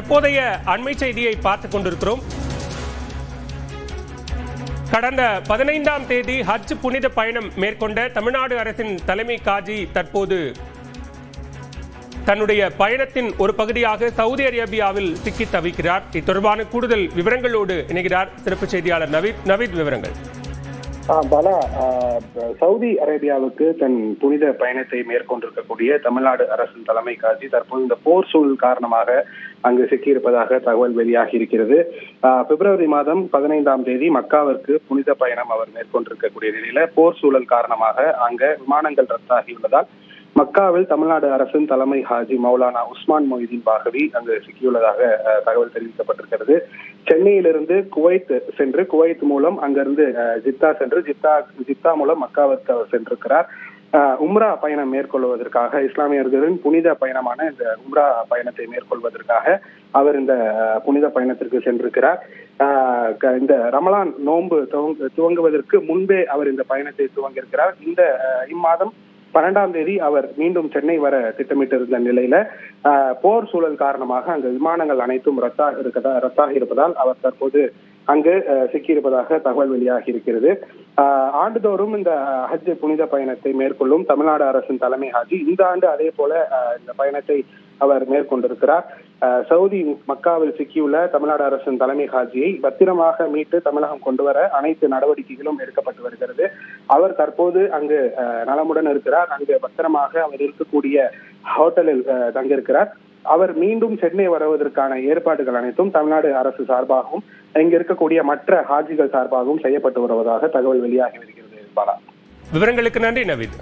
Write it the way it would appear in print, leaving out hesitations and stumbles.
தற்போதைய அண்மை செய்தியை பார்த்துக் கொண்டிருக்கிறோம். கடந்த 15ஆம் தேதி ஹஜ் புனித பயணம் மேற்கொண்ட தமிழ்நாடு அரசின் தலைமை காஜி தற்போது தன்னுடைய பயணத்தின் ஒரு பகுதியாக சவுதி அரேபியாவில் சிக்கி தவிக்கிறார். இது தொடர்பான கூடுதல் விவரங்களோடு இணைகிறார் சிறப்பு செய்தியாளர் நவீத். விவரங்கள். பாலா, சவுதி அரேபியாவுக்கு தன் புனித பயணத்தை மேற்கொண்டிருக்கக்கூடிய தமிழ்நாடு அரசின் தலைமை காஜி தற்போது இந்த போர் சூழல் காரணமாக அங்கு சிக்கியிருப்பதாக தகவல் வெளியாகி இருக்கிறது. பிப்ரவரி மாதம் 15ஆம் தேதி மக்காவிற்கு புனித பயணம் அவர் மேற்கொண்டிருக்கக்கூடிய நிலையில போர் சூழல் காரணமாக அங்க விமானங்கள் ரத்தாகியுள்ளதால் மக்காவில் தமிழ்நாடு அரசின் தலைமை ஹாஜி மௌலானா உஸ்மான் மொய்தீன் பாகவி அங்கு சிக்கியுள்ளதாக தகவல் தெரிவிக்கப்பட்டிருக்கிறது. சென்னையிலிருந்து குவைத் சென்று குவைத் மூலம் அங்கிருந்து ஜித்தா சென்று ஜித்தா மூலம் மக்காவிற்கு அவர் சென்றிருக்கிறார். உம்ரா பயணம் மேற்கொள்வதற்காக இஸ்லாமியர்களின் புனித பயணமான இந்த உம்ரா பயணத்தை மேற்கொள்வதற்காக அவர் இந்த புனித பயணத்திற்கு சென்றிருக்கிறார். இந்த ரமலான் நோன்பு துவங்குவதற்கு முன்பே அவர் இந்த பயணத்தை துவங்கியிருக்கிறார். இம்மாதம் 12ஆம் தேதி அவர் மீண்டும் சென்னை வர திட்டமிட்டிருந்த நிலையில போர் சூழல் காரணமாக அங்கு விமானங்கள் அனைத்தும் ரத்தாகி இருப்பதால் அவர் தற்போது அங்கு சிக்கியிருப்பதாக தகவல் வெளியாகி இருக்கிறது. ஆண்டுதோறும் இந்த ஹஜ் புனித பயணத்தை மேற்கொள்ளும் தமிழ்நாடு அரசின் தலைமை ஹாஜி இந்த ஆண்டு அதே போல இந்த பயணத்தை அவர் மேற்கொண்டிருக்கிறார். சவுதி மக்காவில் சிக்கியுள்ள தமிழ்நாடு அரசின் தலைமை ஹாஜியை பத்திரமாக மீட்டு தமிழகம் கொண்டு வர அனைத்து நடவடிக்கைகளும் எடுக்கப்பட்டு வருகிறது. அவர் தற்போது அங்கு நலமுடன் இருக்கிறார். அங்கு பத்திரமாக அவர் இருக்கக்கூடிய ஹோட்டலில் தங்கியிருக்கிறார். அவர் மீண்டும் சென்னை வருவதற்கான ஏற்பாடுகள் அனைத்தும் தமிழ்நாடு அரசு சார்பாகவும் இங்கு இருக்கக்கூடிய மற்ற ஹாஜிகள் சார்பாகவும் செய்யப்பட்டு வருவதாக தகவல் வெளியாகி வருகிறது. பாலா, விவரங்களுக்கு நன்றி நவீத்.